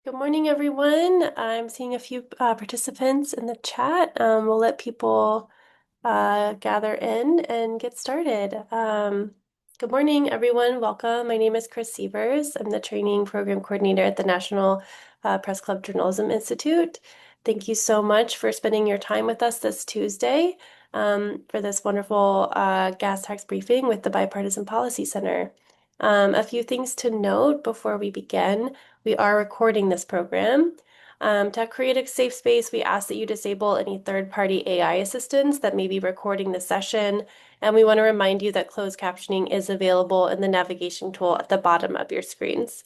Good morning, everyone. I'm seeing a few participants in the chat. We'll let people gather in and get started. Good morning, everyone. Welcome. My name is Chris Sievers. I'm the training program coordinator at the National Press Club Journalism Institute. Thank you so much for spending your time with us this Tuesday for this wonderful gas tax briefing with the Bipartisan Policy Center. A few things to note before we begin. We are recording this program. To create a safe space, we ask that you disable any third-party AI assistants that may be recording the session, and we want to remind you that closed captioning is available in the navigation tool at the bottom of your screens.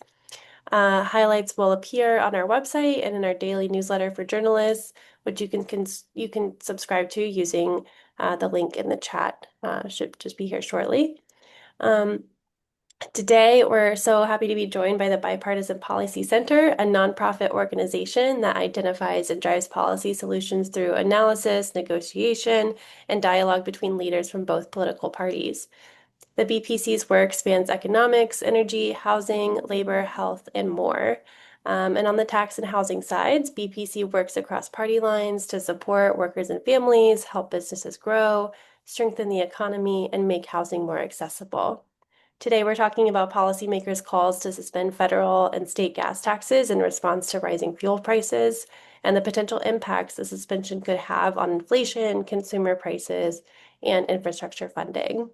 Highlights will appear on our website and in our daily newsletter for journalists, which you can subscribe to using the link in the chat. Should just be here shortly. Today, we're so happy to be joined by the Bipartisan Policy Center, a nonprofit organization that identifies and drives policy solutions through analysis, negotiation, and dialogue between leaders from both political parties. The BPC's work spans economics, energy, housing, labor, health, and more. And on the tax and housing sides, BPC works across party lines to support workers and families, help businesses grow, strengthen the economy, and make housing more accessible. Today, we're talking about policymakers' calls to suspend federal and state gas taxes in response to rising fuel prices and the potential impacts the suspension could have on inflation, consumer prices, and infrastructure funding.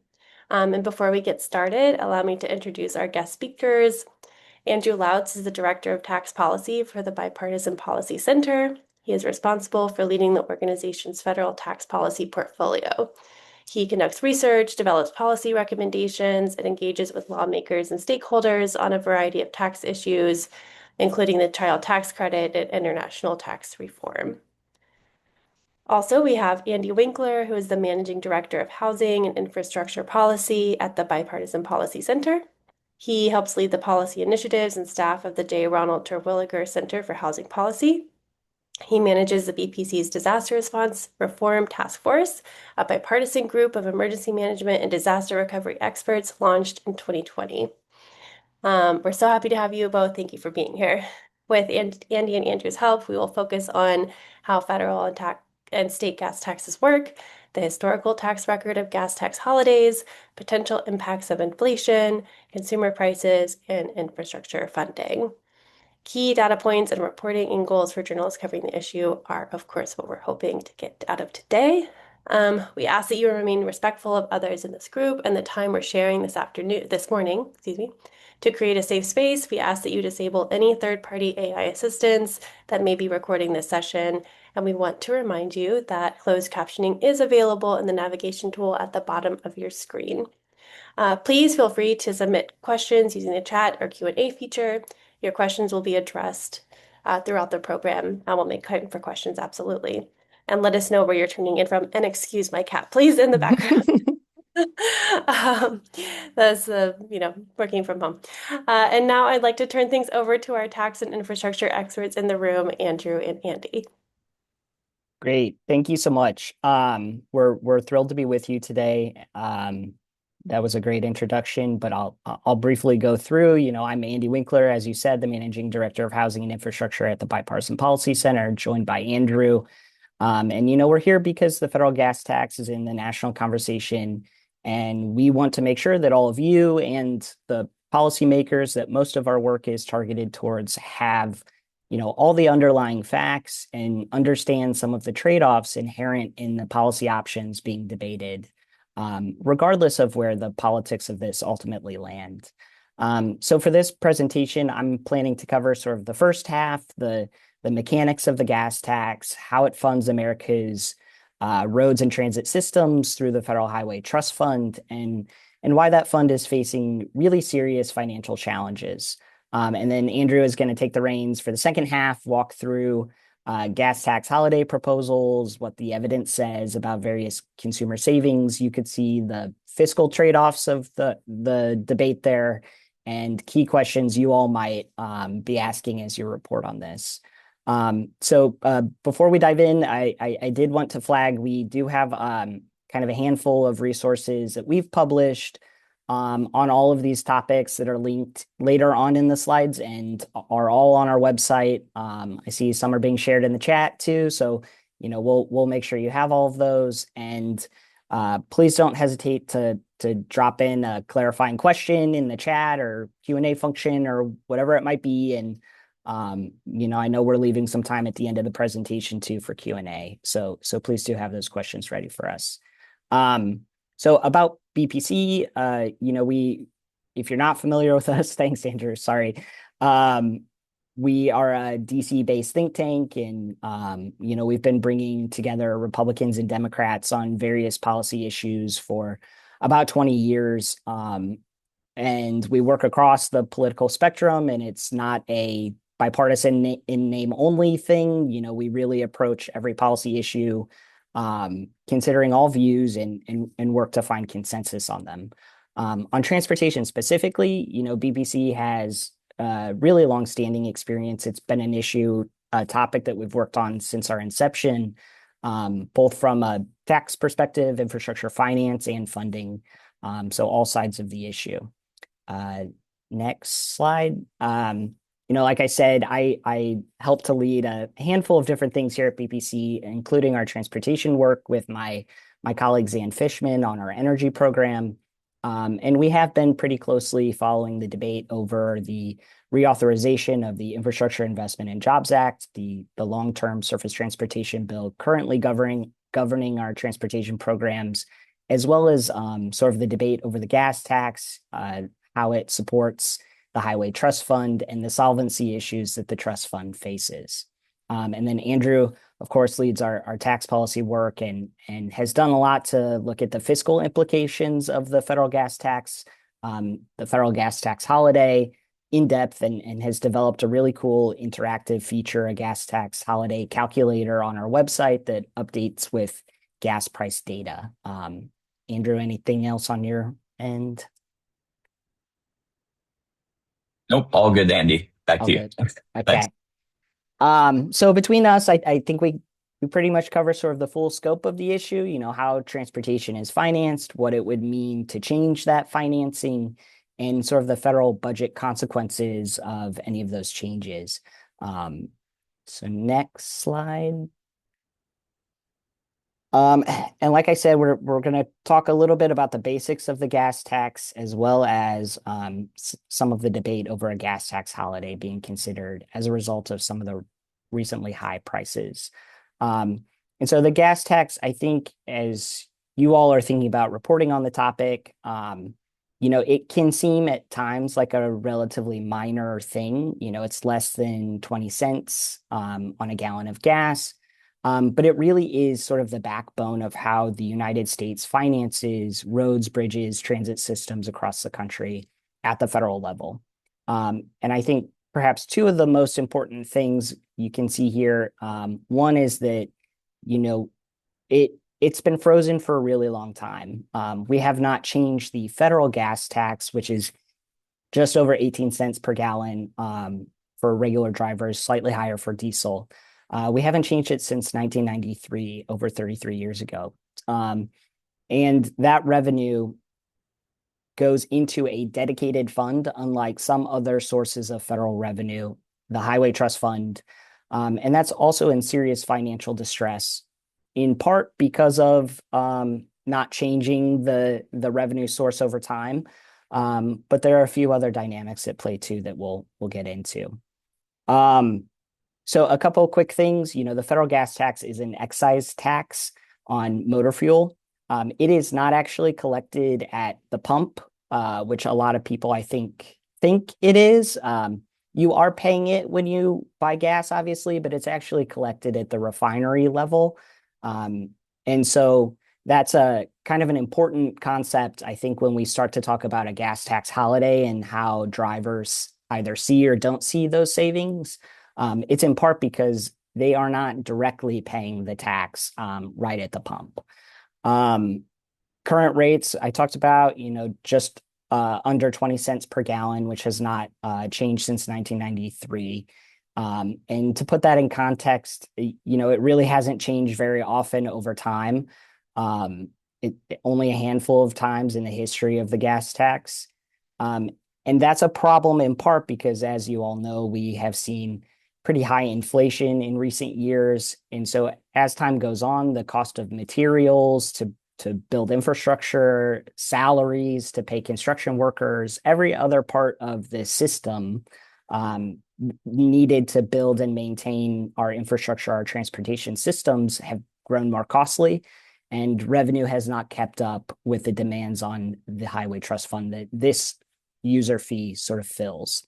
And before we get started, allow me to introduce our guest speakers. Andrew Lautz is the Director of Tax Policy for the Bipartisan Policy Center. He is responsible for leading the organization's federal tax policy portfolio. He conducts research, develops policy recommendations, and engages with lawmakers and stakeholders on a variety of tax issues, including the child tax credit and international tax reform. Also, we have Andy Winkler, who is the Managing Director of Housing and Infrastructure Policy at the Bipartisan Policy Center. He helps lead the policy initiatives and staff of the J. Ronald Terwilliger Center for Housing Policy. He manages the BPC's Disaster Response Reform Task Force, a bipartisan group of emergency management and disaster recovery experts launched in 2020. We're so happy to have you both. Thank you for being here. With Andy and Andrew's help, we will focus on how federal and state gas taxes work, the historical tax record of gas tax holidays, potential impacts of inflation, consumer prices, and infrastructure funding. Key data points and reporting angles for journalists covering the issue are, of course, what we're hoping to get out of today. We ask that you remain respectful of others in this group and the time we're sharing this morning, to create a safe space. We ask that you disable any third-party AI assistants that may be recording this session. And we want to remind you that closed captioning is available in the navigation tool at the bottom of your screen. Please feel free to submit questions using the chat or Q&A feature. Your questions will be addressed throughout the program, and we'll make time for questions, absolutely. And let us know where you're tuning in from. And excuse my cat, please, in the background. That's working from home. And now I'd like to turn things over to our tax and infrastructure experts in the room, Andrew and Andy. Great. Thank you so much. We're thrilled to be with you today. That was a great introduction, but I'll briefly go through. I'm Andy Winkler, as you said, the Managing Director of Housing and Infrastructure at the Bipartisan Policy Center, joined by Andrew. And we're here because the federal gas tax is in the national conversation, and we want to make sure that all of you and the policymakers that most of our work is targeted towards have all the underlying facts and understand some of the trade-offs inherent in the policy options being debated, regardless of where the politics of this ultimately land. So for this presentation, I'm planning to cover sort of the first half, the mechanics of the gas tax, how it funds America's roads and transit systems through the Federal Highway Trust Fund, and why that fund is facing really serious financial challenges. And then Andrew is going to take the reins for the second half, walk through gas tax holiday proposals, what the evidence says about various consumer savings. You could see the fiscal trade-offs of the debate there, and key questions you all might be asking as you report on this. So before we dive in, I did want to flag we do have kind of a handful of resources that we've published on all of these topics that are linked later on in the slides and are all on our website. I see some are being shared in the chat too. So, we'll make sure you have all of those. And please don't hesitate to drop in a clarifying question in the chat or Q&A function or whatever it might be. And I know we're leaving some time at the end of the presentation too for Q&A. So please do have those questions ready for us. So about BPC, if you're not familiar with us, thanks, Andrew. Sorry. We are a DC-based think tank, and we've been bringing together Republicans and Democrats on various policy issues for about 20 years. And we work across the political spectrum, and it's not a bipartisan in name only thing. We really approach every policy issue considering all views and work to find consensus on them. On transportation specifically, BPC has really long-standing experience. It's been an issue, a topic that we've worked on since our inception, both from a tax perspective, infrastructure finance, and funding. So all sides of the issue. Next slide. Like I said, I help to lead a handful of different things here at BPC, including our transportation work with my colleague Zan Fishman on our energy program. And we have been pretty closely following the debate over the reauthorization of the Infrastructure Investment and Jobs Act, the long-term surface transportation bill currently governing our transportation programs, as well as sort of the debate over the gas tax, how it supports the Highway Trust Fund, and the solvency issues that the trust fund faces. And then Andrew, of course, leads our tax policy work and has done a lot to look at the fiscal implications of the federal gas tax holiday in depth, and has developed a really cool interactive feature, a gas tax holiday calculator on our website that updates with gas price data. Andrew, anything else on your end? Nope, all good, Andy. Back All to you. good. Thanks. Okay. So between us, I think we pretty much cover sort of the full scope of the issue, how transportation is financed, what it would mean to change that financing, and sort of the federal budget consequences of any of those changes. So next slide. And like I said, we're going to talk a little bit about the basics of the gas tax, as well as some of the debate over a gas tax holiday being considered as a result of some of the recently high prices. And so the gas tax, I think, as you all are thinking about reporting on the topic, it can seem at times like a relatively minor thing. It's less than 20 cents on a gallon of gas. But it really is sort of the backbone of how the United States finances roads, bridges, transit systems across the country at the federal level. And I think perhaps two of the most important things you can see here, one is that, it's been frozen for a really long time. We have not changed the federal gas tax, which is just over 18 cents per gallon for regular drivers, slightly higher for diesel. We haven't changed it since 1993, over 33 years ago. And that revenue goes into a dedicated fund, unlike some other sources of federal revenue, the Highway Trust Fund. And that's also in serious financial distress, in part because of not changing the revenue source over time. But there are a few other dynamics at play too that we'll get into. So a couple of quick things, the federal gas tax is an excise tax on motor fuel. It is not actually collected at the pump, which a lot of people, I think it is. You are paying it when you buy gas, obviously, but it's actually collected at the refinery level. And so that's a kind of an important concept, I think, when we start to talk about a gas tax holiday and how drivers either see or don't see those savings. It's in part because they are not directly paying the tax right at the pump. Current rates, I talked about, just under 20 cents per gallon, which has not changed since 1993. And to put that in context, it really hasn't changed very often over time. only a handful of times in the history of the gas tax. And that's a problem in part because, as you all know, we have seen pretty high inflation in recent years. And so as time goes on, the cost of materials to build infrastructure, salaries to pay construction workers, every other part of the system needed to build and maintain our infrastructure, our transportation systems have grown more costly, and revenue has not kept up with the demands on the Highway Trust Fund that this user fee sort of fills.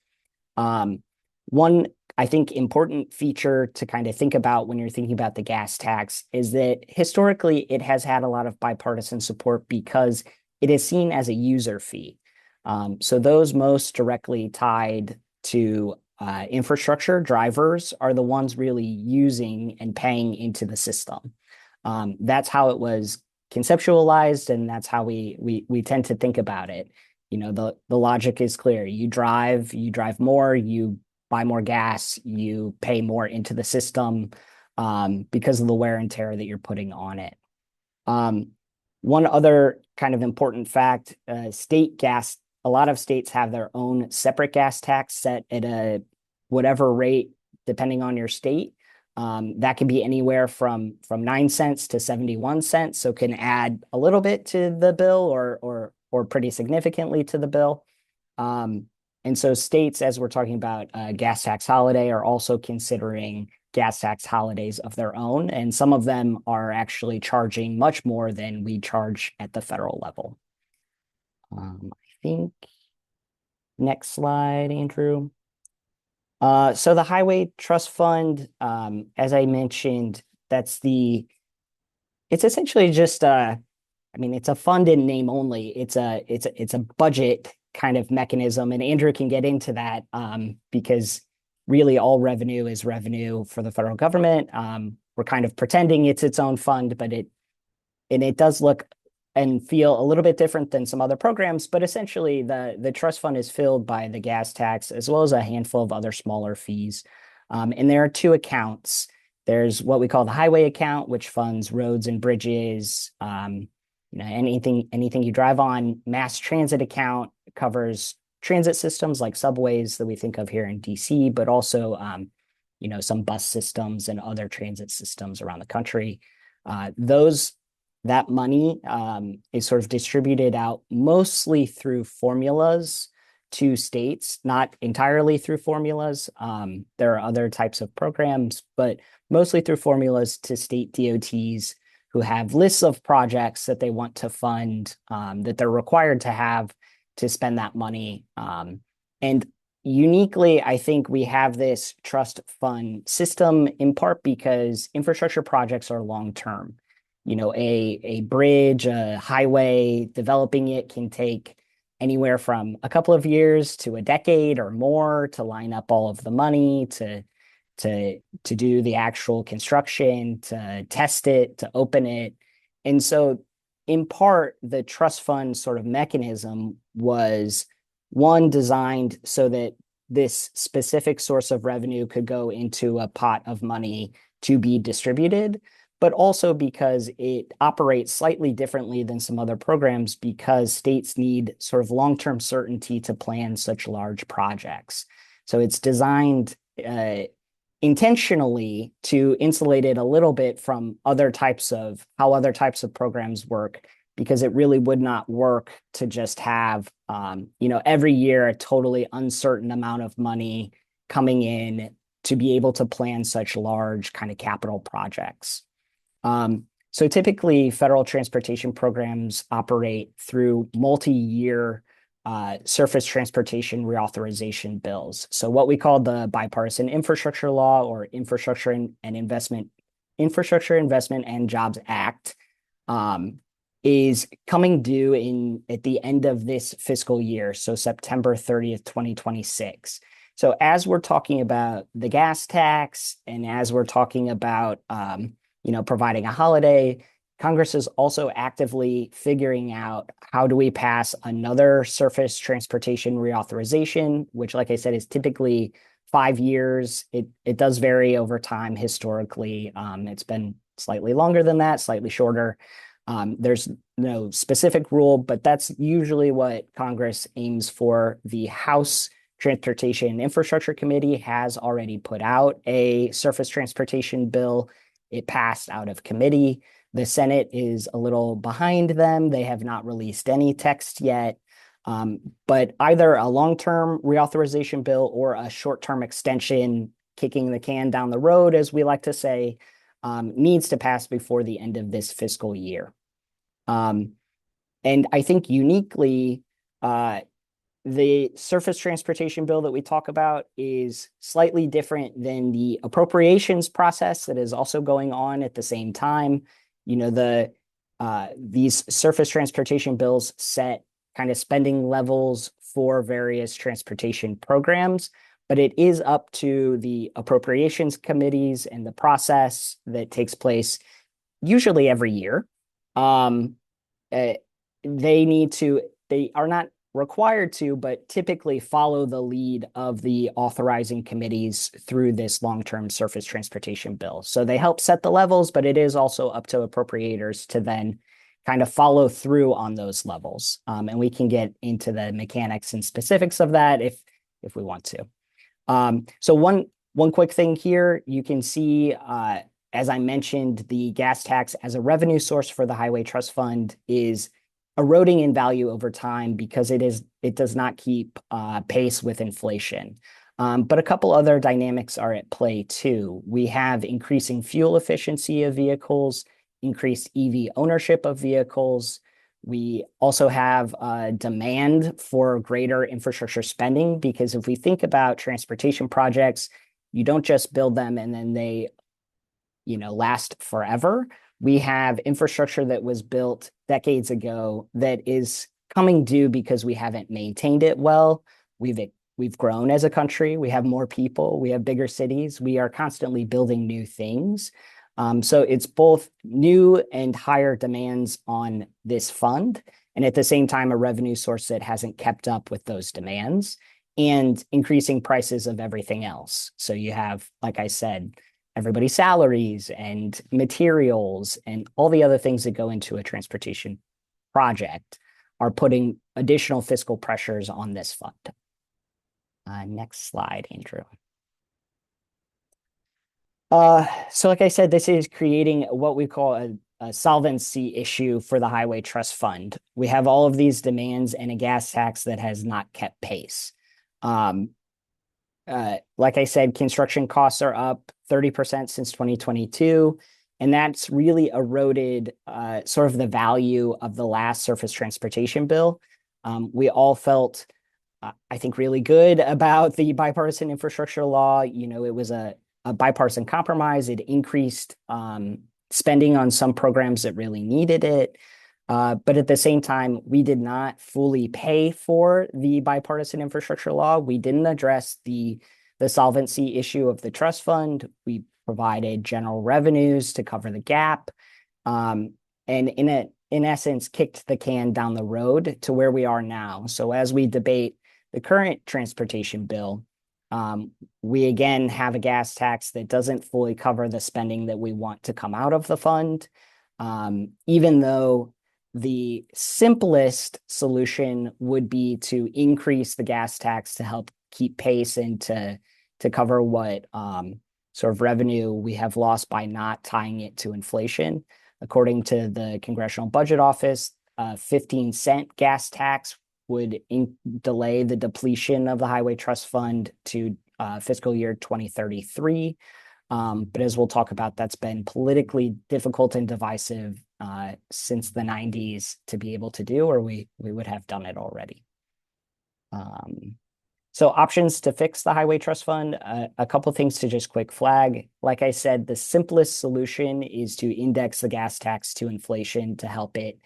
One, I think, important feature to kind of think about when you're thinking about the gas tax is that historically it has had a lot of bipartisan support because it is seen as a user fee. So those most directly tied to infrastructure, drivers, are the ones really using and paying into the system. That's how it was conceptualized, and that's how we tend to think about it. The logic is clear. You drive more, you buy more gas, you pay more into the system because of the wear and tear that you're putting on it. One other kind of important fact, state gas, a lot of states have their own separate gas tax set at a whatever rate, depending on your state. That can be anywhere from 9 cents to 71 cents. So can add a little bit to the bill or pretty significantly to the bill. And so states, as we're talking about gas tax holiday, are also considering gas tax holidays of their own. And some of them are actually charging much more than we charge at the federal level. I think next slide, Andrew. So the Highway Trust Fund, as I mentioned, it's essentially just it's a fund in name only. It's a budget kind of mechanism, and Andrew can get into that because really all revenue is revenue for the federal government. We're kind of pretending it's its own fund, but it does look and feel a little bit different than some other programs, but essentially the trust fund is filled by the gas tax as well as a handful of other smaller fees. And there are two accounts. There's what we call the highway account, which funds roads and bridges, anything you drive on. Mass transit account covers transit systems like subways that we think of here in DC, but also some bus systems and other transit systems around the country. That money is sort of distributed out mostly through formulas to states, not entirely through formulas. There are other types of programs, but mostly through formulas to state DOTs who have lists of projects that they want to fund, that they're required to have to spend that money. And uniquely, I think we have this trust fund system in part because infrastructure projects are long-term. A bridge, a highway, developing it can take anywhere from a couple of years to a decade or more to line up all of the money, to do the actual construction, to test it, to open it. And so in part, the trust fund sort of mechanism was one designed so that this specific source of revenue could go into a pot of money to be distributed, but also because it operates slightly differently than some other programs because states need sort of long-term certainty to plan such large projects. So it's designed intentionally to insulate it a little bit from how other types of programs work, because it really would not work to just have, every year a totally uncertain amount of money coming in to be able to plan such large kind of capital projects. So typically federal transportation programs operate through multi-year surface transportation reauthorization bills. So what we call the Bipartisan Infrastructure Law, or Infrastructure Investment and Jobs Act, is coming due at the end of this fiscal year, so September 30th, 2026. So as we're talking about the gas tax and as we're talking about providing a holiday, Congress is also actively figuring out how do we pass another surface transportation reauthorization, which, like I said, is typically 5 years. It does vary over time historically. It's been slightly longer than that, slightly shorter. There's no specific rule, but that's usually what Congress aims for. The House Transportation and Infrastructure Committee has already put out a surface transportation bill. It passed out of committee. The Senate is a little behind them. They have not released any text yet. But either a long-term reauthorization bill or a short-term extension, kicking the can down the road, as we like to say, needs to pass before the end of this fiscal year. And I think uniquely, the surface transportation bill that we talk about is slightly different than the appropriations process that is also going on at the same time. You know, these surface transportation bills set kind of spending levels for various transportation programs, but it is up to the appropriations committees and the process that takes place usually every year. They are not required to, but typically follow the lead of the authorizing committees through this long-term surface transportation bill. So they help set the levels, but it is also up to appropriators to then kind of follow through on those levels. And we can get into the mechanics and specifics of that if we want to. So one quick thing here, you can see, as I mentioned, the gas tax as a revenue source for the Highway Trust Fund is eroding in value over time because it does not keep pace with inflation. But a couple other dynamics are at play too. We have increasing fuel efficiency of vehicles, increased EV ownership of vehicles. We also have demand for greater infrastructure spending, because if we think about transportation projects, you don't just build them and then they, last forever. We have infrastructure that was built decades ago that is coming due because we haven't maintained it well. We've grown as a country. We have more people. We have bigger cities. We are constantly building new things. So it's both new and higher demands on this fund, and at the same time, a revenue source that hasn't kept up with those demands and increasing prices of everything else. So you have, like I said, everybody's salaries and materials and all the other things that go into a transportation project are putting additional fiscal pressures on this fund. Next slide, Andrew. So like I said, this is creating what we call a solvency issue for the Highway Trust Fund. We have all of these demands and a gas tax that has not kept pace. Like I said, construction costs are up 30% since 2022, and that's really eroded sort of the value of the last surface transportation bill. We all felt, I think, really good about the bipartisan infrastructure law. It was a bipartisan compromise. It increased spending on some programs that really needed it. But at the same time, we did not fully pay for the bipartisan infrastructure law. We didn't address the solvency issue of the trust fund. We provided general revenues to cover the gap, and in essence, kicked the can down the road to where we are now. So as we debate the current transportation bill, we again have a gas tax that doesn't fully cover the spending that we want to come out of the fund, even though the simplest solution would be to increase the gas tax to help keep pace and to cover what sort of revenue we have lost by not tying it to inflation. According to the Congressional Budget Office, 15-cent gas tax would delay the depletion of the Highway Trust Fund to fiscal year 2033. But as we'll talk about, that's been politically difficult and divisive since the 90s to be able to do, or we would have done it already. So options to fix the Highway Trust Fund, a couple of things to just quick flag. Like I said, the simplest solution is to index the gas tax to inflation to help it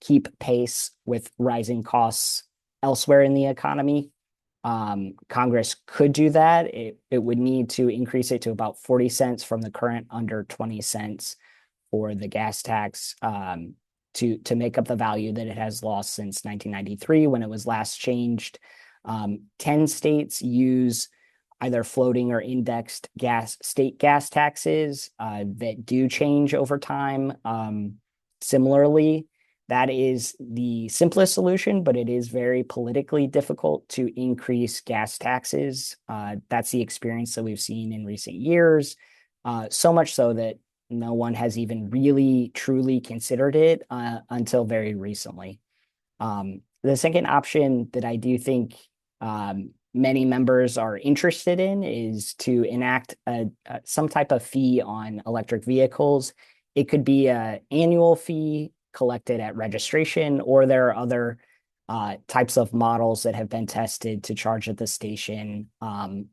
keep pace with rising costs elsewhere in the economy. Congress could do that. It would need to increase it to about 40 cents from the current under 20 cents for the gas tax to make up the value that it has lost since 1993 when it was last changed. 10 states use either floating or indexed state gas taxes that do change over time. Similarly, that is the simplest solution, but it is very politically difficult to increase gas taxes. That's the experience that we've seen in recent years, so much so that no one has even really truly considered it until very recently. The second option that I do think many members are interested in is to enact some type of fee on electric vehicles. It could be an annual fee collected at registration, or there are other types of models that have been tested to charge at the station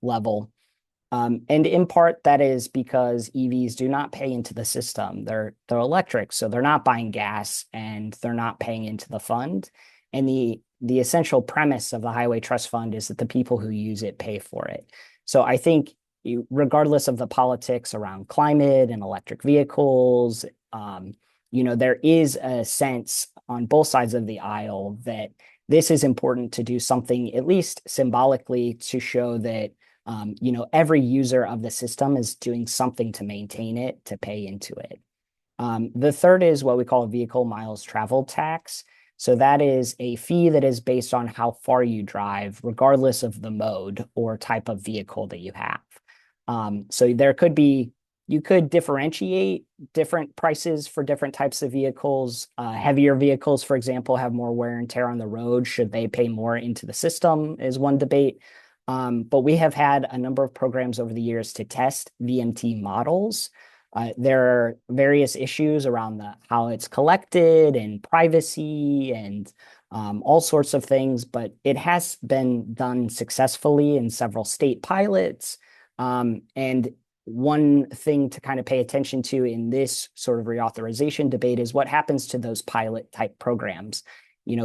level. And in part, that is because EVs do not pay into the system. They're electric, so they're not buying gas and they're not paying into the fund. And the essential premise of the Highway Trust Fund is that the people who use it pay for it. So I think regardless of the politics around climate and electric vehicles, there is a sense on both sides of the aisle that this is important to do something, at least symbolically, to show that every user of the system is doing something to maintain it, to pay into it. The third is what we call a vehicle miles traveled tax. So that is a fee that is based on how far you drive, regardless of the mode or type of vehicle that you have. So you could differentiate different prices for different types of vehicles. Heavier vehicles, for example, have more wear and tear on the road. Should they pay more into the system is one debate. But we have had a number of programs over the years to test VMT models. There are various issues around how it's collected and privacy and all sorts of things, but it has been done successfully in several state pilots. And one thing to kind of pay attention to in this sort of reauthorization debate is what happens to those pilot type programs.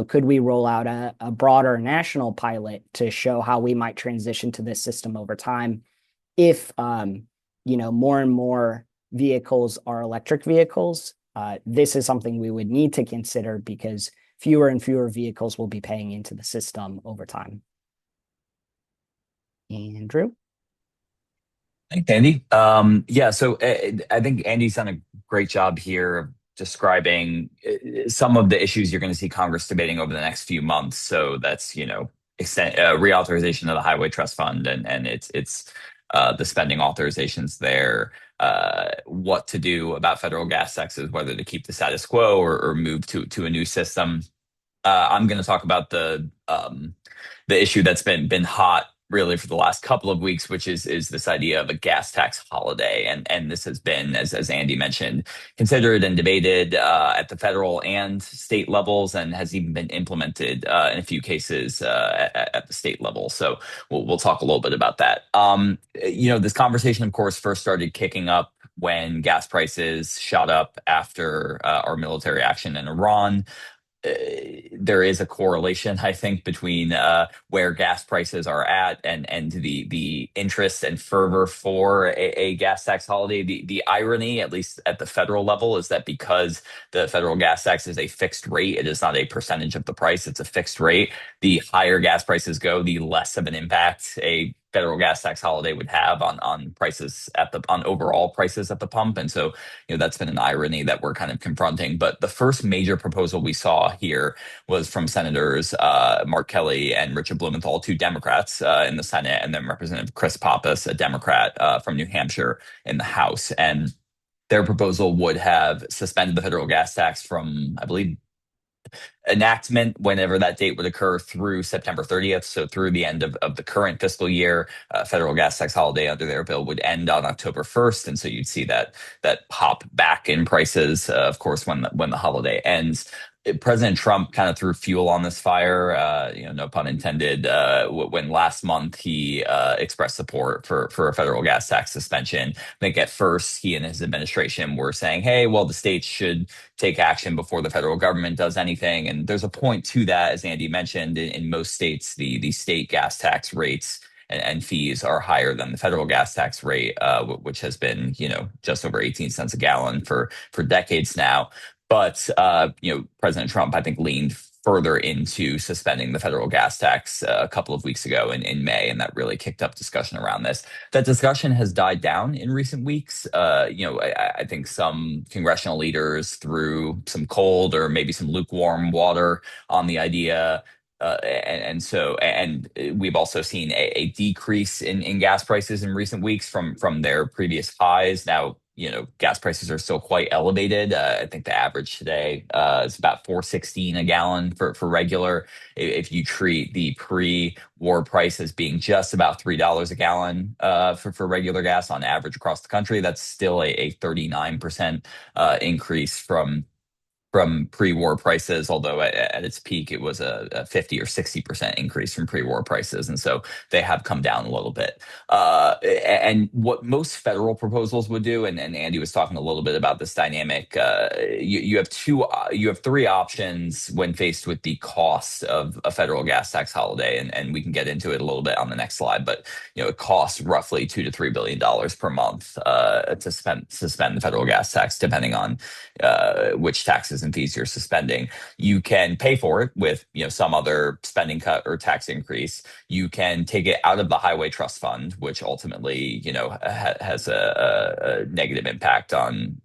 Could we roll out a broader national pilot to show how we might transition to this system over time if, more and more vehicles are electric vehicles? This is something we would need to consider because fewer and fewer vehicles will be paying into the system over time. Andrew? Thanks, Andy. So I think Andy's done a great job here of describing some of the issues you're going to see Congress debating over the next few months. So that's, reauthorization of the Highway Trust Fund and it's the spending authorizations there, what to do about federal gas taxes, whether to keep the status quo or move to a new system. I'm going to talk about the issue that's been hot really for the last couple of weeks, which is this idea of a gas tax holiday, and this has been, as Andy mentioned, considered and debated at the federal and state levels, and has even been implemented in a few cases at the state level. So we'll talk a little bit about that. This conversation, of course, first started kicking up when gas prices shot up after our military action in Iran. There is a correlation, I think, between where gas prices are at and the interest and fervor for a gas tax holiday. The irony, at least at the federal level, is that because the federal gas tax is a fixed rate, it is not a percentage of the price, it's a fixed rate. The higher gas prices go, the less of an impact a federal gas tax holiday would have on prices on overall prices at the pump. And so, that's been an irony that we're kind of confronting. But the first major proposal we saw here was from Senators Mark Kelly and Richard Blumenthal, two Democrats in the Senate, and then Representative Chris Pappas, a Democrat from New Hampshire, in the House. And their proposal would have suspended the federal gas tax from, I believe, enactment, whenever that date would occur, through September 30th. So through the end of the current fiscal year, federal gas tax holiday under their bill would end on October 1st. And so you'd see that pop back in prices, of course, when the holiday ends. President Trump kind of threw fuel on this fire, no pun intended, when last month he expressed support for a federal gas tax suspension. I think at first he and his administration were saying, hey, well, the states should take action before the federal government does anything. And there's a point to that, as Andy mentioned. In most states, the state gas tax rates and fees are higher than the federal gas tax rate, which has been, just over 18 cents a gallon for decades now. But President Trump, I think, leaned further into suspending the federal gas tax a couple of weeks ago in May, and that really kicked up discussion around this. That discussion has died down in recent weeks. I think some congressional leaders threw some cold or maybe some lukewarm water on the idea. And we've also seen a decrease in gas prices in recent weeks from their previous highs. Now, gas prices are still quite elevated. I think the average today is about 4.16 a gallon for regular. If you treat the pre-war price as being just about $3 a gallon for regular gas on average across the country, that's still a 39% increase from pre-war prices, although at its peak it was a 50 or 60% increase from pre-war prices. And so they have come down a little bit. And what most federal proposals would do, and Andy was talking a little bit about this dynamic, you have three options when faced with the cost of a federal gas tax holiday. And we can get into it a little bit on the next slide, but it costs roughly $2 to $3 billion per month to suspend the federal gas tax, depending on which taxes and fees you're suspending. You can pay for it with some other spending cut or tax increase. You can take it out of the highway trust fund, which ultimately has a negative impact on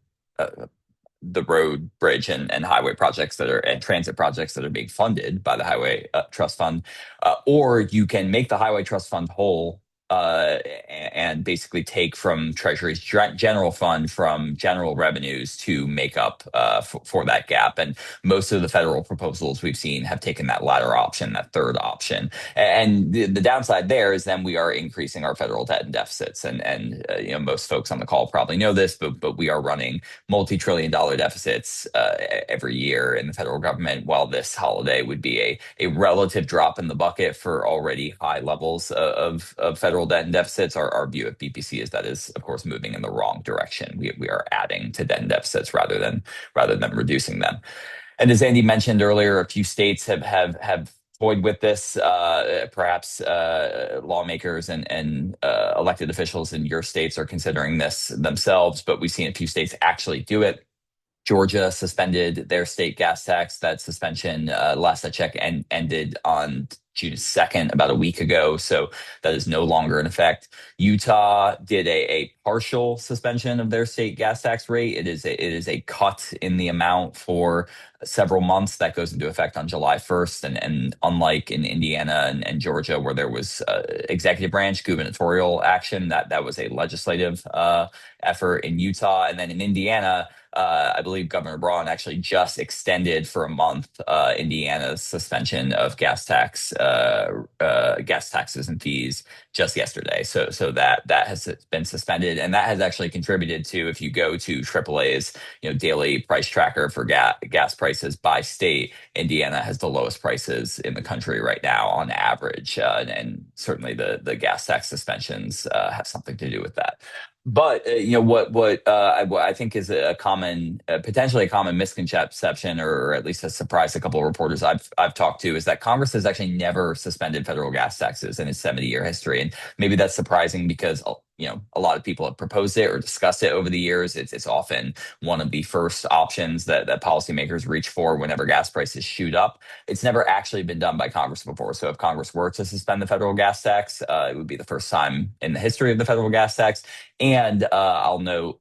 the road, bridge, and highway projects and transit projects that are being funded by the highway trust fund. Or you can make the highway trust fund whole and basically take from Treasury's general fund from general revenues to make up for that gap. And most of the federal proposals we've seen have taken that latter option, that third option. And the downside there is then we are increasing our federal debt and deficits. And most folks on the call probably know this, but we are running multi-trillion-dollar deficits every year in the federal government, while this holiday would be a relative drop in the bucket for already high levels of federal debt and deficits. Our view at BPC is that is, of course, moving in the wrong direction. We are adding to debt and deficits rather than reducing them. And as Andy mentioned earlier, a few states have toyed with this. Perhaps lawmakers and elected officials in your states are considering this themselves, but we've seen a few states actually do it. Georgia suspended their state gas tax. That suspension, last I checked, ended on June 2nd, about a week ago. So that is no longer in effect. Utah did a partial suspension of their state gas tax rate. It is a cut in the amount for several months that goes into effect on July 1st. And unlike in Indiana and Georgia, where there was executive branch gubernatorial action, that was a legislative effort in Utah. And then in Indiana, I believe Governor Braun actually just extended for a month Indiana's suspension of gas taxes and fees just yesterday. So that has been suspended, and that has actually contributed to, if you go to AAA's daily price tracker for gas prices by state, Indiana has the lowest prices in the country right now on average, and certainly the gas tax suspensions have something to do with that. But what I think is potentially a common misconception, or at least has surprised a couple of reporters I've talked to, is that Congress has actually never suspended federal gas taxes in its 70-year history. And maybe that's surprising because a lot of people have proposed it or discussed it over the years. It's often one of the first options that policymakers reach for whenever gas prices shoot up. It's never actually been done by Congress before. So if Congress were to suspend the federal gas tax, it would be the first time in the history of the federal gas tax. And I'll note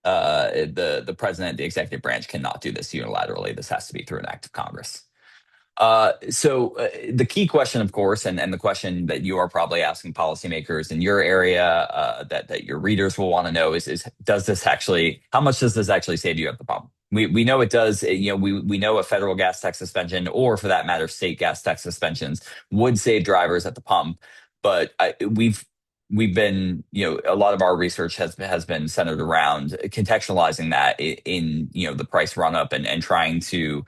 the president, the executive branch, cannot do this unilaterally. This has to be through an act of Congress. So the key question, of course, and the question that you are probably asking policymakers in your area that your readers will want to know is how much does this actually save you at the pump? We know it does. We know a federal gas tax suspension, or for that matter, state gas tax suspensions, would save drivers at the pump. But we've been, a lot of our research has been centered around contextualizing that in the price run up and trying to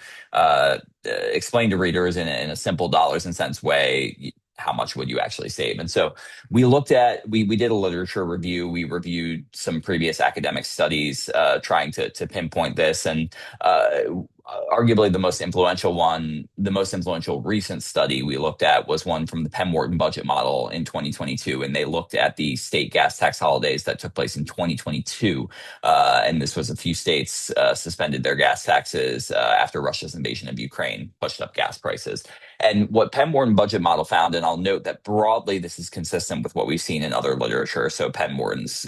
explain to readers in a simple dollars and cents way how much would you actually save. And so we did a literature review. We reviewed some previous academic studies trying to pinpoint this. And arguably the most influential recent study we looked at was one from the Penn Wharton budget model in 2022, and they looked at the state gas tax holidays that took place in 2022. And this was a few states suspended their gas taxes after Russia's invasion of Ukraine pushed up gas prices. And what Penn Wharton budget model found, and I'll note that broadly this is consistent with what we've seen in other literature. So Penn Wharton's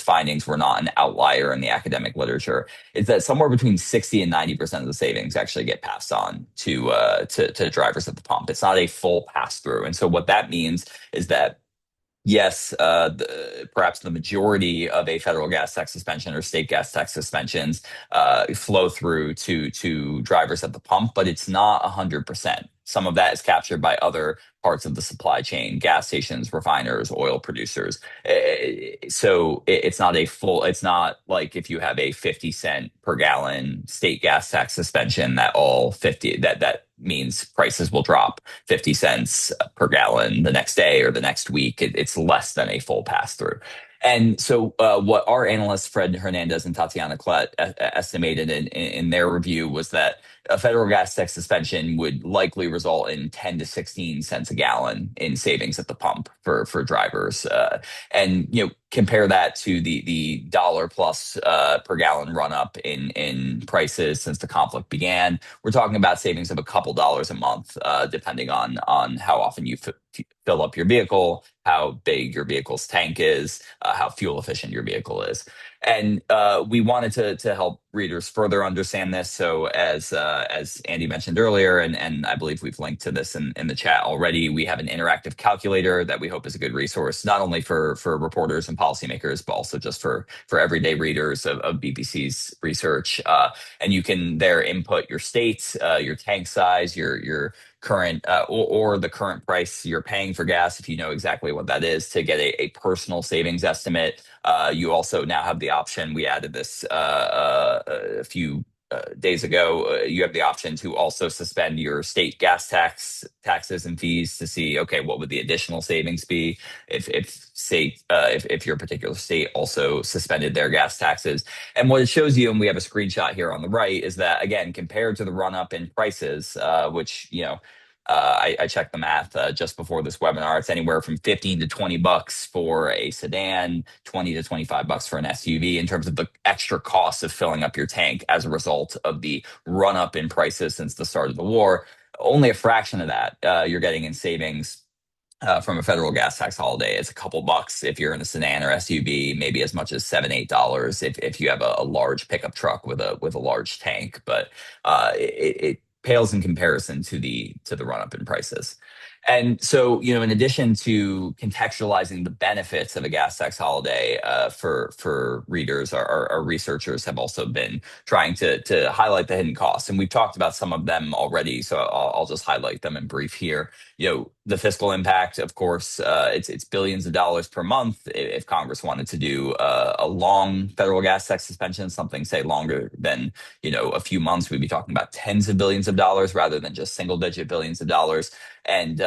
findings were not an outlier in the academic literature, is that somewhere between 60 and 90% of the savings actually get passed on to drivers at the pump. It's not a full pass through. And so what that means is that yes, perhaps the majority of a federal gas tax suspension or state gas tax suspensions flow through to drivers at the pump, but it's not 100%. Some of that is captured by other parts of the supply chain, gas stations, refiners, oil producers. So it's not a full, it's not like if you have a 50 cent per gallon state gas tax suspension that all 50, that means prices will drop 50 cents per gallon the next day or the next week. It's less than a full pass through. And so, what our analysts, Fred Hernandez and Tatiana Klett, estimated in their review was that a federal gas tax suspension would likely result in 10 to 16 cents a gallon in savings at the pump for drivers. And compare that to the dollar plus per gallon run up in prices since the conflict began. We're talking about savings of a couple dollars a month, depending on how often you fill up your vehicle, how big your vehicle's tank is, how fuel efficient your vehicle is. And we wanted to help readers further understand this. So as Andy mentioned earlier, and I believe we've linked to this in the chat already, we have an interactive calculator that we hope is a good resource, not only for reporters and policymakers, but also just for everyday readers of BPC's research. And you can there input your state, your tank size, your current or the current price you're paying for gas, if you know exactly what that is, to get a personal savings estimate. You also now have the option, we added this a few days ago, you have the option to also suspend your state gas taxes and fees to see, okay, what would the additional savings be if your particular state also suspended their gas taxes. And what it shows you, and we have a screenshot here on the right, is that again, compared to the run up in prices, which I checked the math just before this webinar. It's anywhere from 15 to 20 bucks for a sedan, 20 to 25 bucks for an SUV in terms of the extra cost of filling up your tank as a result of the run up in prices since the start of the war. Only a fraction of that you're getting in savings from a federal gas tax holiday. It's a couple bucks if you're in a sedan or SUV, maybe as much as $7, $8 if you have a large pickup truck with a large tank. But it pales in comparison to the run up in prices. And so, in addition to contextualizing the benefits of a gas tax holiday for readers, our researchers have also been trying to highlight the hidden costs. And we've talked about some of them already, so I'll just highlight them in brief here. The fiscal impact, of course, it's billions of dollars per month. If Congress wanted to do a long federal gas tax suspension, something say longer than a few months, we'd be talking about tens of billions of dollars rather than just single digit billions of dollars. And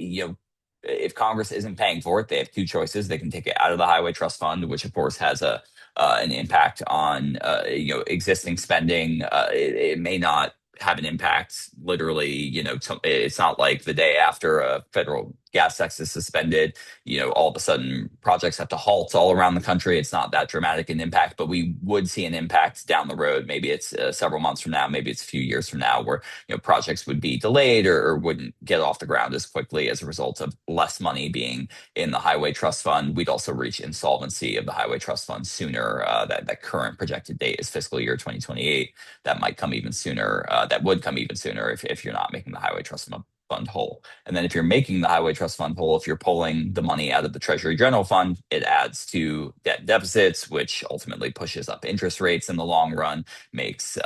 if Congress isn't paying for it, they have two choices. They can take it out of the Highway Trust Fund, which of course has an impact on existing spending. It may not have an impact literally. It's not like the day after a federal gas tax is suspended, all of a sudden projects have to halt all around the country. It's not that dramatic an impact, but we would see an impact down the road. Maybe it's several months from now, maybe it's a few years from now, where projects would be delayed or wouldn't get off the ground as quickly as a result of less money being in the Highway Trust Fund. We'd also reach insolvency of the Highway Trust Fund sooner. That current projected date is fiscal year 2028. That might come even sooner. That would come even sooner if you're not making the Highway Trust Fund whole. And then if you're making the Highway Trust Fund whole, if you're pulling the money out of the Treasury General Fund, it adds to debt deficits, which ultimately pushes up interest rates in the long run, makes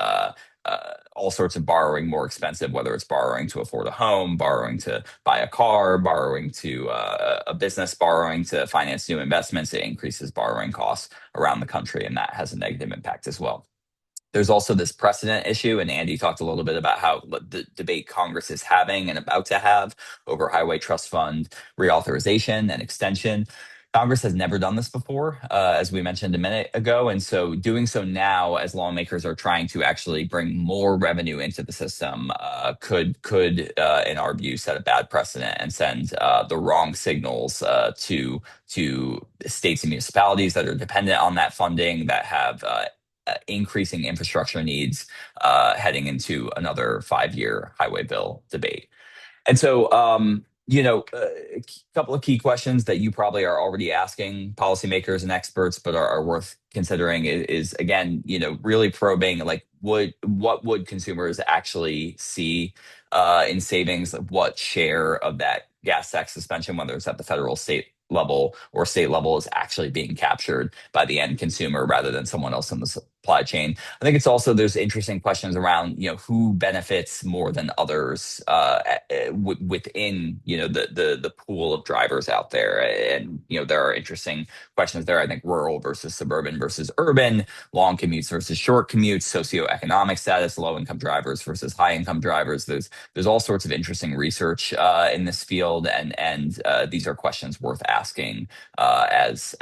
all sorts of borrowing more expensive, whether it's borrowing to afford a home, borrowing to buy a car, borrowing to a business, borrowing to finance new investments. It increases borrowing costs around the country, and that has a negative impact as well. There's also this precedent issue, and Andy talked a little bit about how the debate Congress is having and about to have over Highway Trust Fund reauthorization and extension. Congress has never done this before, as we mentioned a minute ago. And so doing so now, as lawmakers are trying to actually bring more revenue into the system, could in our view, set a bad precedent and send the wrong signals to states and municipalities that are dependent on that funding, that have increasing infrastructure needs heading into another 5-year highway bill debate. And so, a couple of key questions that you probably are already asking policymakers and experts, but are worth considering is again, really probing like what would consumers actually see in savings? What share of that gas tax suspension, whether it's at the federal, state level or state level, is actually being captured by the end consumer rather than someone else in the supply chain? I think it's also, there's interesting questions around, who benefits more than others within, the pool of drivers out there. And, there are interesting questions there. I think rural versus suburban versus urban, long commutes versus short commutes, socioeconomic status, low income drivers versus high income drivers. There's all sorts of interesting research in this field, and these are questions worth asking as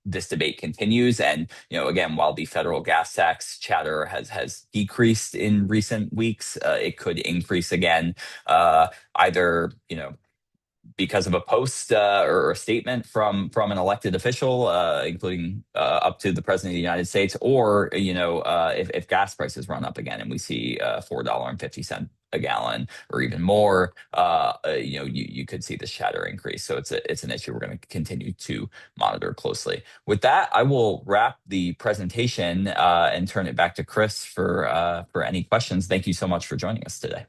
this debate continues. And again, while the federal gas tax chatter has decreased in recent weeks, it could increase again, either because of a post or a statement from an elected official, including up to the president of the United States, or if gas prices run up again and we see $4.50 a gallon or even more, you could see the shatter increase. So it's an issue we're going to continue to monitor closely. With that, I will wrap the presentation and turn it back to Chris for any questions. Thank you so much for joining us today.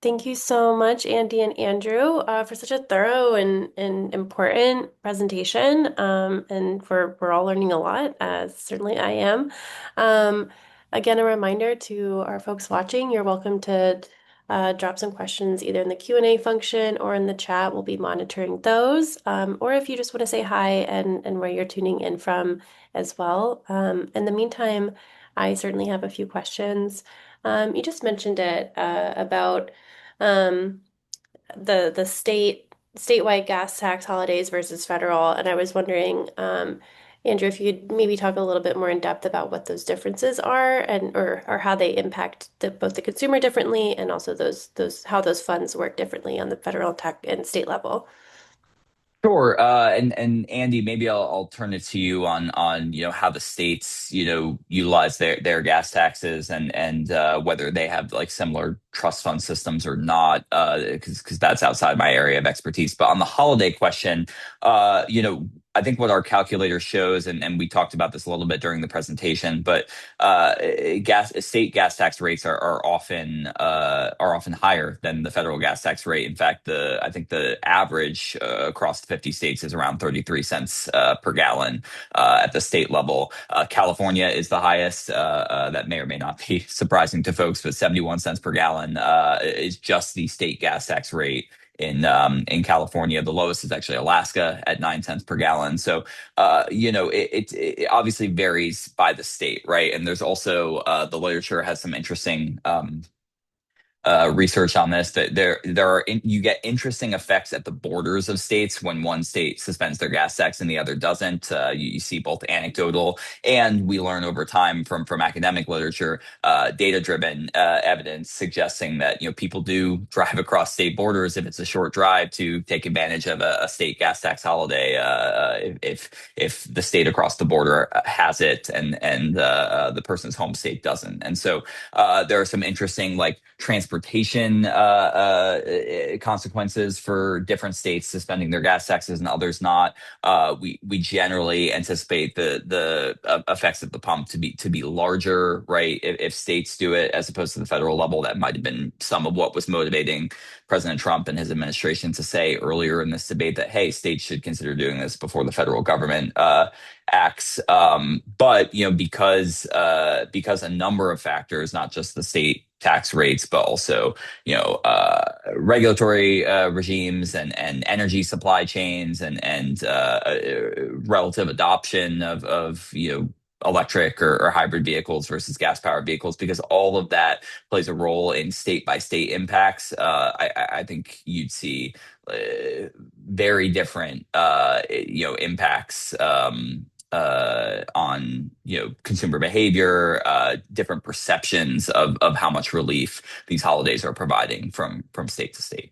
Thank you so much, Andy and Andrew, for such a thorough and important presentation. And we're all learning a lot, as certainly I am. Again, a reminder to our folks watching, you're welcome to drop some questions either in the Q&A function or in the chat. We'll be monitoring those. Or if you just want to say hi and where you're tuning in from as well. In the meantime, I certainly have a few questions. You just mentioned it about the statewide gas tax holidays versus federal, and I was wondering, Andrew, if you could maybe talk a little bit more in depth about what those differences are, and or how they impact both the consumer differently, and also those how those funds work differently on the federal and state level. Sure. And Andy, maybe I'll turn it to you on how the states utilize their gas taxes, and whether they have like similar trust fund systems or not, because that's outside my area of expertise. But on the holiday question, I think what our calculator shows, and we talked about this a little bit during the presentation, but state gas tax rates are often higher than the federal gas tax rate. In fact, I think the average across the 50 states is around 33 cents per gallon at the state level. California is the highest. That may or may not be surprising to folks, but 71 cents per gallon is just the state gas tax rate in California. The lowest is actually Alaska at 9 cents per gallon. So, it obviously varies by the state, right? And there's also the literature has some interesting research on this, that you get interesting effects at the borders of states when one state suspends their gas tax and the other doesn't. You see both anecdotal, and we learn over time from academic literature, data-driven evidence suggesting that people do drive across state borders if it's a short drive to take advantage of a state gas tax holiday, if the state across the border has it and the person's home state doesn't. And so there are some interesting transportation consequences for different states suspending their gas taxes and others not. We generally anticipate the effects at the pump to be larger, right? If states do it as opposed to the federal level, that might have been some of what was motivating President Trump and his administration to say earlier in this debate that, hey, states should consider doing this before the federal government acts. But because a number of factors, not just the state tax rates, but also regulatory regimes and energy supply chains and relative adoption of electric or hybrid vehicles versus gas powered vehicles, because all of that plays a role in state by state impacts. I think you'd see very different impacts on consumer behavior, different perceptions of how much relief these holidays are providing from state to state.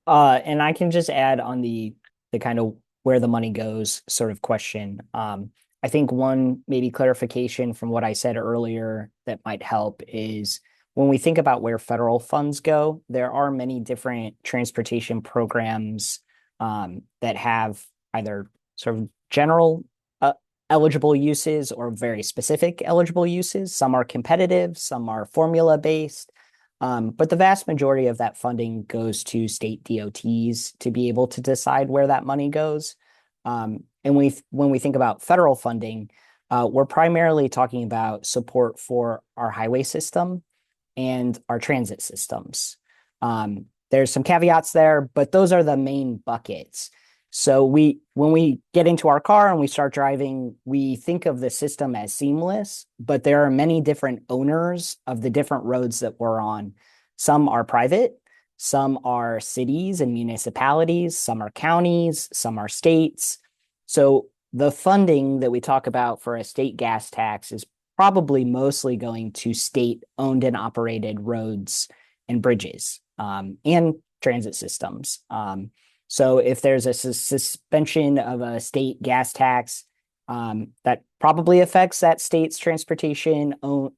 And I can just add on the kind of where the money goes sort of question. I think one maybe clarification from what I said earlier that might help is when we think about where federal funds go, there are many different transportation programs that have either sort of general eligible uses or very specific eligible uses. Some are competitive, some are formula based. But the vast majority of that funding goes to state DOTs to be able to decide where that money goes. And when we think about federal funding, we're primarily talking about support for our highway system and our transit systems. There's some caveats there, but those are the main buckets. So when we get into our car and we start driving, we think of the system as seamless, but there are many different owners of the different roads that we're on. Some are private, some are cities and municipalities, some are counties, some are states. So the funding that we talk about for a state gas tax is probably mostly going to state-owned and operated roads and bridges and transit systems. So if there's a suspension of a state gas tax, that probably affects that state's state-owned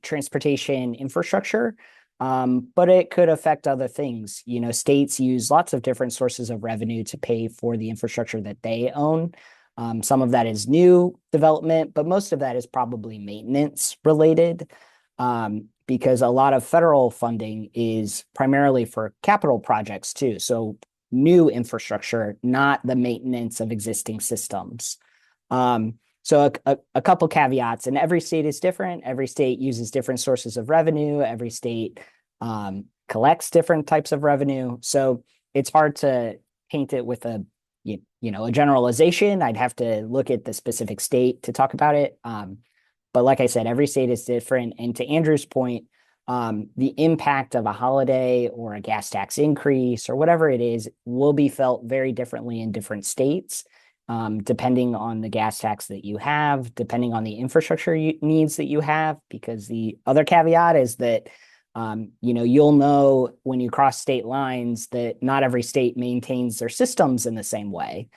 transportation infrastructure, but it could affect other things. States use lots of different sources of revenue to pay for the infrastructure that they own. Some of that is new development, but most of that is probably maintenance related. Because a lot of federal funding is primarily for capital projects too. So new infrastructure, not the maintenance of existing systems. So a couple caveats, and every state is different. Every state uses different sources of revenue. Every state collects different types of revenue. So it's hard to paint it with a generalization. I'd have to look at the specific state to talk about it. But like I said, every state is different. And to Andrew's point, the impact of a holiday or a gas tax increase or whatever it is will be felt very differently in different states, depending on the gas tax that you have, depending on the infrastructure needs that you have. Because the other caveat is that, you'll know when you cross state lines that not every state maintains their systems in the same way.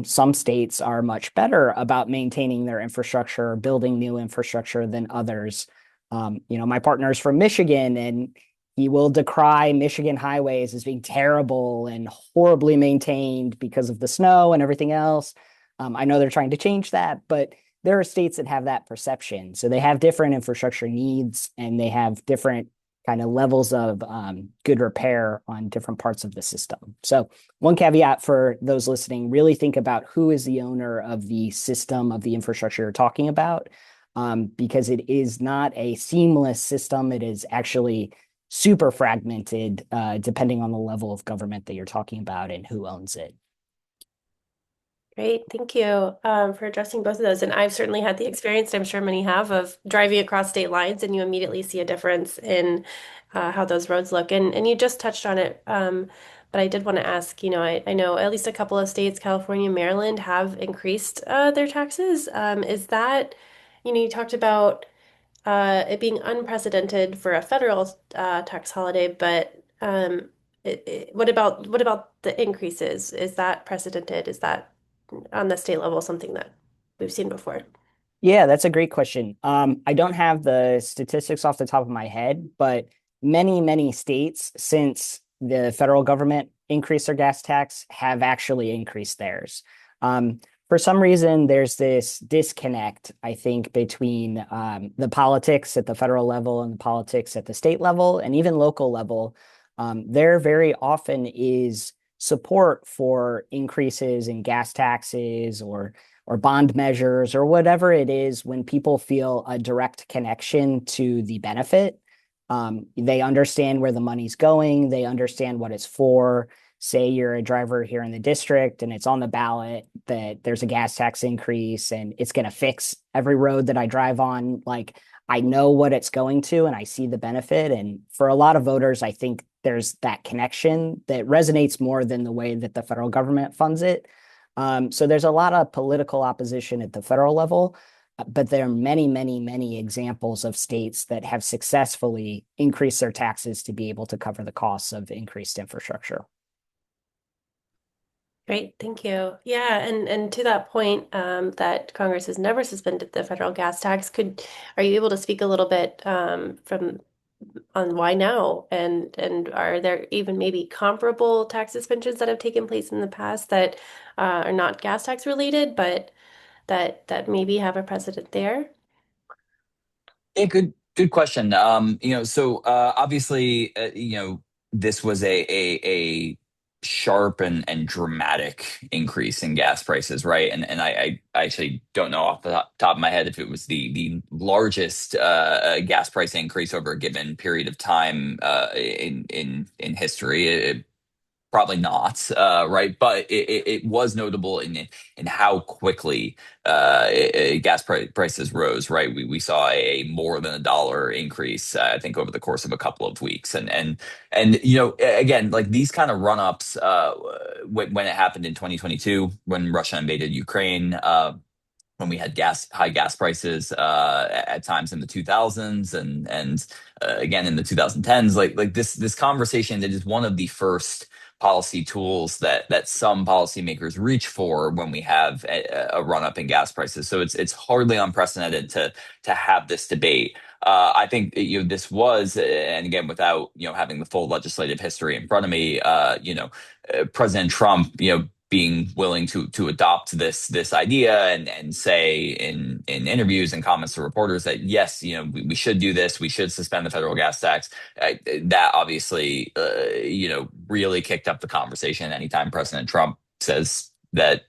Some states are much better about maintaining their infrastructure, building new infrastructure than others. My partner's from Michigan, and he will decry Michigan highways as being terrible and horribly maintained because of the snow and everything else. I know they're trying to change that, but there are states that have that perception. So they have different infrastructure needs, and they have different kind of levels of good repair on different parts of the system. So one caveat for those listening, really think about who is the owner of the system of the infrastructure you're talking about, because it is not a seamless system. It is actually super fragmented, depending on the level of government that you're talking about and who owns it. Great, thank you for addressing both of those. And I've certainly had the experience, I'm sure many have, of driving across state lines, and you immediately see a difference in how those roads look. And you just touched on it, but I did want to ask, I know at least a couple of states, California, Maryland, have increased their taxes. Is that, you talked about it being unprecedented for a federal tax holiday, but what about the increases? Is that precedented? Is that on the state level something that we've seen before? Yeah, that's a great question. I don't have the statistics off the top of my head, but many states, since the federal government increased their gas tax, have actually increased theirs. For some reason, there's this disconnect, I think, between the politics at the federal level and the politics at the state level and even local level. There very often is support for increases in gas taxes or bond measures or whatever it is when people feel a direct connection to the benefit. They understand where the money's going. They understand what it's for. Say you're a driver here in the district and it's on the ballot that there's a gas tax increase and it's going to fix every road that I drive on. Like, I know what it's going to and I see the benefit. And for a lot of voters, I think there's that connection that resonates more than the way that the federal government funds it. So there's a lot of political opposition at the federal level, but there are many, many, many examples of states that have successfully increased their taxes to be able to cover the costs of increased infrastructure. Great, thank you. Yeah, and to that point, that Congress has never suspended the federal gas tax, are you able to speak a little bit from on why now? And are there even maybe comparable tax suspensions that have taken place in the past that are not gas tax related, but that maybe have a precedent there? Yeah, good question. Obviously, this was a sharp and dramatic increase in gas prices, right? And I actually don't know off the top of my head if it was the largest gas price increase over a given period of time in history. Probably not, right? But it was notable in how quickly prices rose, right? We saw a more than $1 increase, I think, over the course of a couple of weeks, and again, like these kind of run ups, when it happened in 2022 when Russia invaded Ukraine. When we had high gas prices at times in the 2000s and again in the 2010s, like this conversation that is one of the first policy tools that some policymakers reach for when we have a run up in gas prices. So it's hardly unprecedented to have this debate. I think this was, and again, without having the full legislative history in front of me, President Trump, being willing to adopt this idea and say in interviews and comments to reporters that yes, we should do this, we should suspend the federal gas tax. That obviously really kicked up the conversation. Anytime President Trump says that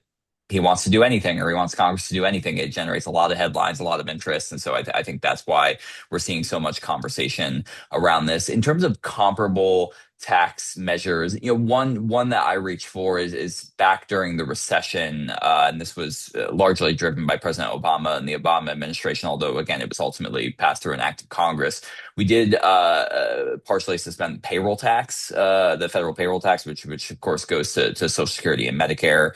he wants to do anything or he wants Congress to do anything, it generates a lot of headlines, a lot of interest. And so I think that's why we're seeing so much conversation around this. In terms of comparable tax measures, one that I reach for is back during the recession, and this was largely driven by President Obama and the Obama administration. Although again, it was ultimately passed through an act of Congress. We did partially suspend payroll tax, the federal payroll tax, which of course goes to Social Security and Medicare.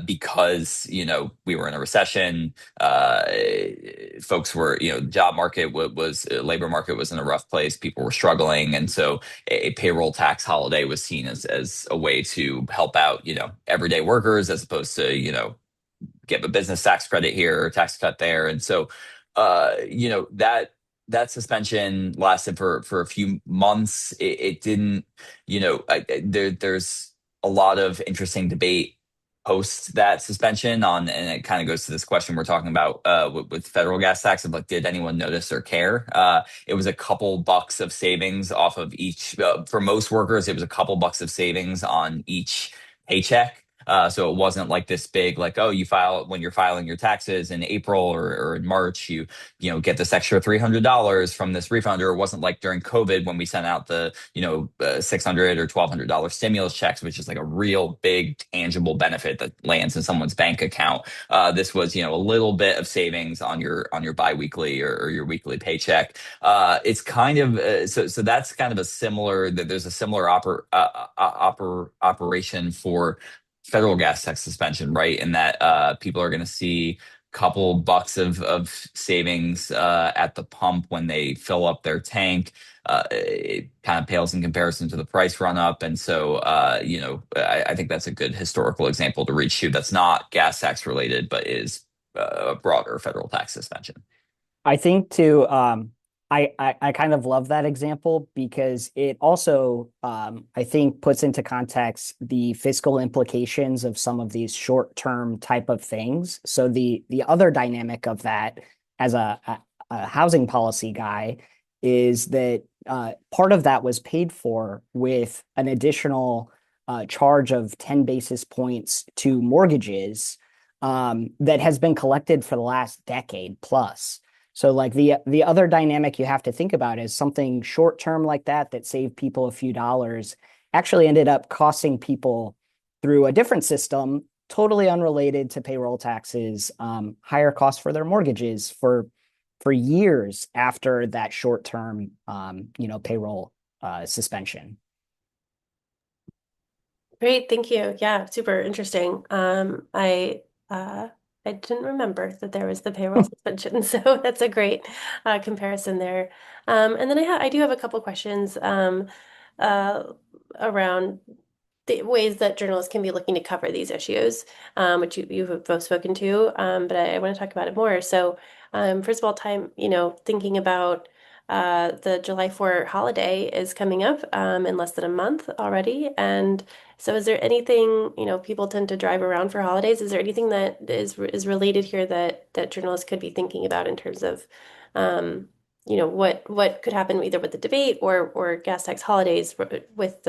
Because we were in a recession, folks were job market was labor market was in a rough place, people were struggling, and so a payroll tax holiday was seen as a way to help out everyday workers, as opposed to give a business tax credit here or tax cut there. And so that suspension lasted for a few months. It didn't, there's a lot of interesting debate post that suspension and it kind of goes to this question we're talking about with federal gas tax of like, did anyone notice or care? It was a couple bucks of savings off of each, for most workers, it was a couple bucks of savings on each paycheck. So it wasn't like this big, like, oh, when you're filing your taxes in April or in March, you get this extra $300 from this refund. Or it wasn't like during COVID when we sent out the $600 or $1,200 stimulus checks, which is like a real big tangible benefit that lands in someone's bank account. This was a little bit of savings on your biweekly or your weekly paycheck. It's kind of so that's kind of a similar. There's a similar operation for federal gas tax suspension, right? In that people are going to see a couple bucks of savings at the pump when they fill up their tank. It kind of pales in comparison to the price run up. And so, I think that's a good historical example to reach to that's not gas tax related, but is a broader federal tax suspension. I think too, I kind of love that example because it also, I think, puts into context the fiscal implications of some of these short-term type of things. So the other dynamic of that, as a housing policy guy, is that part of that was paid for with an additional charge of 10 basis points to mortgages that has been collected for the last decade plus. So like the other dynamic you have to think about is something short term like that saved people a few dollars actually ended up costing people through a different system, totally unrelated to payroll taxes, higher costs for their mortgages for years after that short term, payroll suspension. Great, thank you. Yeah, super interesting. I didn't remember that there was the payroll suspension, so that's a great comparison there. And then I do have a couple questions uh, around the ways that journalists can be looking to cover these issues, which you have both spoken to, but I want to talk about it more. So, first of all, thinking about the July 4 holiday is coming up in less than a month already. And so is there anything, people tend to drive around for holidays. Is there anything that is related here that journalists could be thinking about in terms of what could happen either with the debate or gas tax holidays with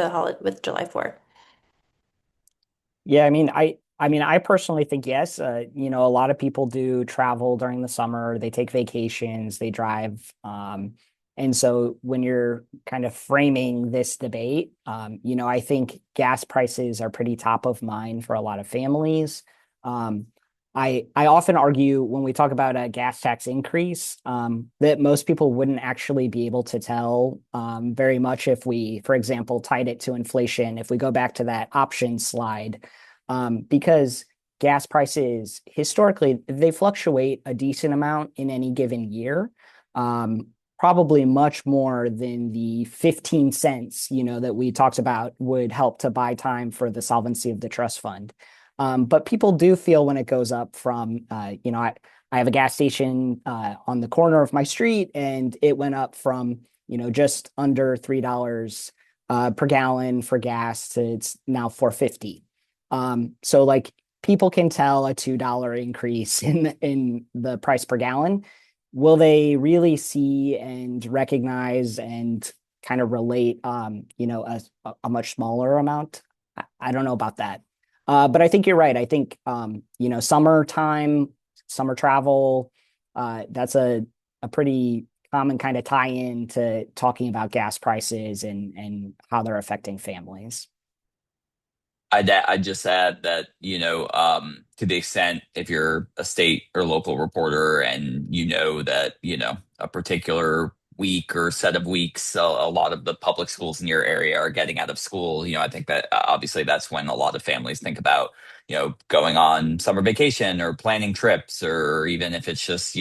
July 4? Yeah, I personally think yes. A lot of people do travel during the summer. They take vacations, they drive. And so when you're kind of framing this debate, I think gas prices are pretty top of mind for a lot of families. Um, I often argue when we talk about a gas tax increase, that most people wouldn't actually be able to tell very much if we, for example, tied it to inflation. If we go back to that option slide, because gas prices historically they fluctuate a decent amount in any given year, probably much more than the 15 cents that we talked about would help to buy time for the solvency of the trust fund. But people do feel when it goes up from, I have a gas station on the corner of my street, and it went up from, just under $3 per gallon for gas to it's now 4.50. So like people can tell a $2 increase in the price per gallon. Will they really see and recognize and kind of relate, a much smaller amount? I don't know about that. But I think you're right. I think, summertime, summer travel, that's a pretty common kind of tie-in to talking about gas prices and how they're affecting families. I'd just add that, to the extent if you're a state or local reporter and you know that, a particular week or set of weeks, a lot of the public schools in your area are getting out of school, I think that obviously that's when a lot of families think about, going on summer vacation or planning trips, or even if it's just,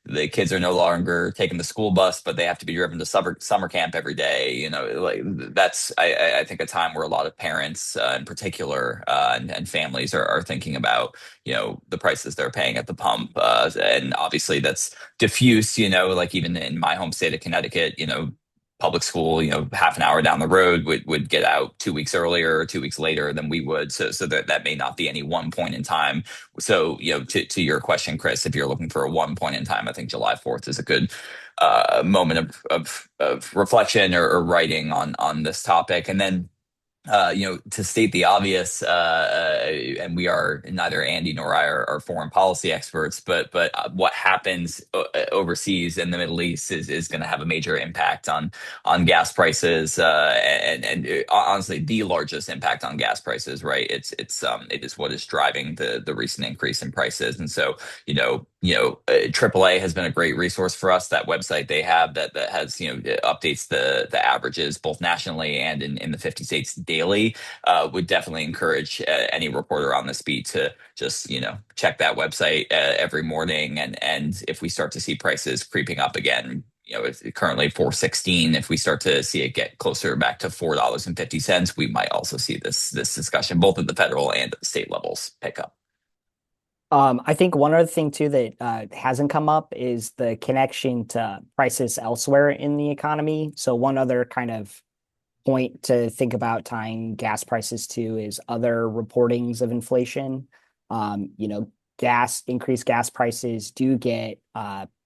the kids are no longer taking the school bus, but they have to be driven to summer camp every day. Like that's I think a time where a lot of parents, in particular, and families are thinking about the prices they're paying at the pump, and obviously that's diffuse. Like even in my home state of Connecticut, public school, half an hour down the road would get out 2 weeks earlier or 2 weeks later than we would. So that may not be any one point in time. So, to your question, Chris, if you're looking for a one point in time, I think July 4th is a good moment of reflection or writing on this topic. And then to state the obvious, and we are neither Andy nor I are foreign policy experts, but what happens overseas in the Middle East is going to have a major impact on gas prices, and honestly, the largest impact on gas prices. Right? It is what is driving the recent increase in prices, and so AAA has been a great resource for us. That website they have that has updates the averages both nationally and in the 50 states daily. Would definitely encourage any reporter on this beat to just check that website every morning. And if we start to see prices creeping up again, it's currently 4.16. If we start to see it get closer back to $4.50, we might also see this discussion both at the federal and at the state levels pick up. I think one other thing too that hasn't come up is the connection to prices elsewhere in the economy. So one other kind of point to think about tying gas prices to is other reportings of inflation. Increased gas prices do get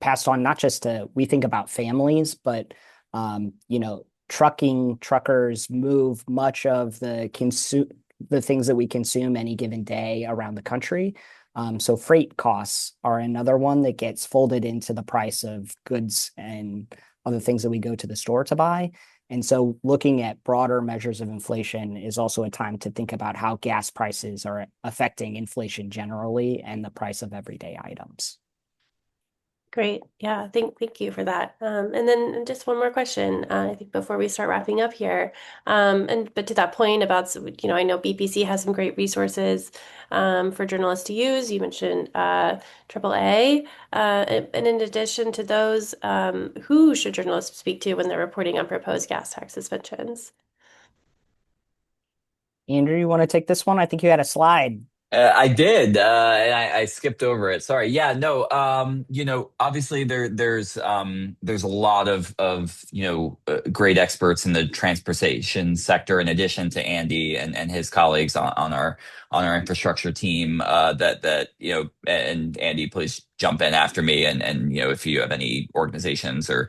passed on not just to we think about families, but truckers move much of the things that we consume any given day around the country. So freight costs are another one that gets folded into the price of goods and other things that we go to the store to buy. And so looking at broader measures of inflation is also a time to think about how gas prices are affecting inflation generally and the price of everyday items. Great. Yeah, thank you for that. And then just one more question, I think before we start wrapping up here. But to that point about, I know BPC has some great resources for journalists to use. You mentioned AAA. And in addition to those, who should journalists speak to when they're reporting on proposed gas tax suspensions? Andrew, you want to take this one? I think you had a slide. I did, and I skipped over it. Sorry. Yeah, no. Obviously there's a lot of great experts in the transportation sector, in addition to Andy and his colleagues on our infrastructure team. And Andy, please jump in after me, and if you have any organizations or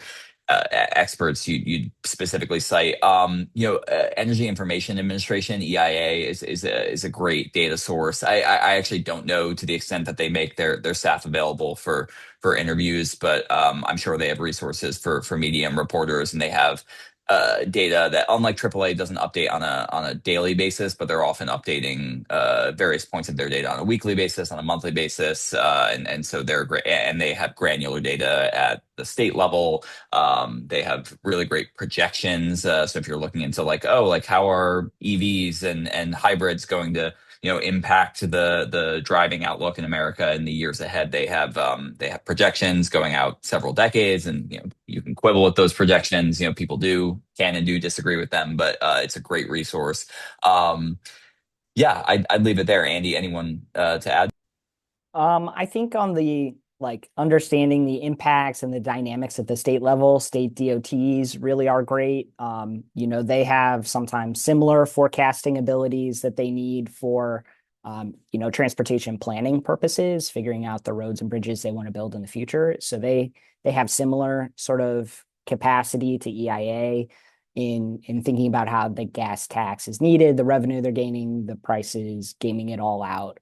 experts you'd specifically cite. Energy Information Administration (EIA) is a great data source. I actually don't know to the extent that they make their staff available for interviews, but I'm sure they have resources for medium reporters, and they have data that, unlike AAA, doesn't update on a daily basis, but they're often updating various points of their data on a weekly basis, on a monthly basis, and so they're great, and they have granular data at the state level. They have really great projections. So if you're looking into how are EVs and hybrids going to impact the driving outlook in America in the years ahead, they have projections going out several decades, and you can quibble with those projections. People can and do disagree with them, but it's a great resource. Yeah, I'd leave it there. Andy, anyone to add? I think on the understanding the impacts and the dynamics at the state level, state DOTs really are great. They have sometimes similar forecasting abilities that they need for transportation planning purposes, figuring out the roads and bridges they want to build in the future. So they have similar sort of capacity to EIA in thinking about how the gas tax is needed, the revenue they're gaining, the prices, gaming it all out.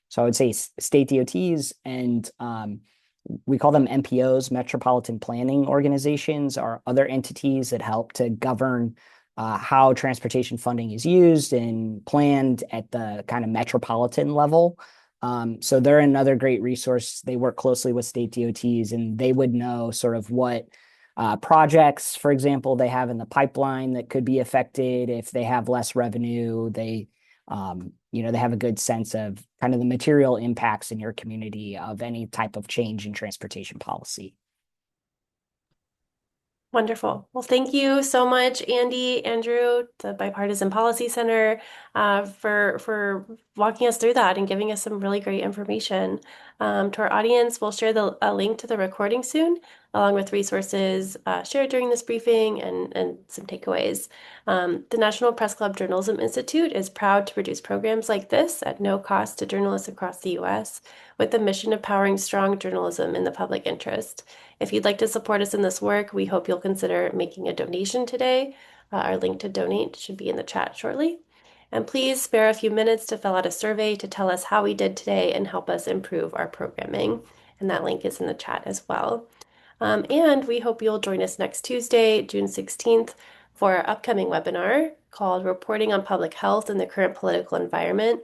So I would say state DOTs and we call them MPOs, Metropolitan Planning Organizations, are other entities that help to govern how transportation funding is used and planned at the kind of metropolitan level. So they're another great resource. They work closely with state DOTs, and they would know sort of what projects, for example, they have in the pipeline that could be affected if they have less revenue. They have a good sense of kind of the material impacts in your community of any type of change in transportation policy. Wonderful. Well, thank you so much, Andy, Andrew, the Bipartisan Policy Center, for walking us through that and giving us some really great information. To our audience, we'll share a link to the recording soon, along with resources shared during this briefing and some takeaways. The National Press Club Journalism Institute is proud to produce programs like this at no cost to journalists across the U.S., with the mission of powering strong journalism in the public interest. If you'd like to support us in this work, we hope you'll consider making a donation today. Our link to donate should be in the chat shortly. And please spare a few minutes to fill out a survey to tell us how we did today and help us improve our programming. And that link is in the chat as well. And we hope you'll join us next Tuesday, June 16th, for our upcoming webinar called Reporting on Public Health in the Current Political Environment.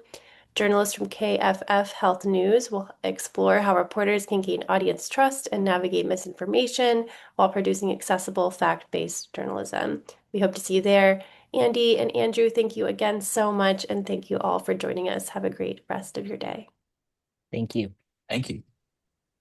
Journalists from KFF Health News will explore how reporters can gain audience trust and navigate misinformation while producing accessible, fact-based journalism. We hope to see you there. Andy and Andrew, thank you again so much, and thank you all for joining us. Have a great rest of your day. Thank you. Thank you.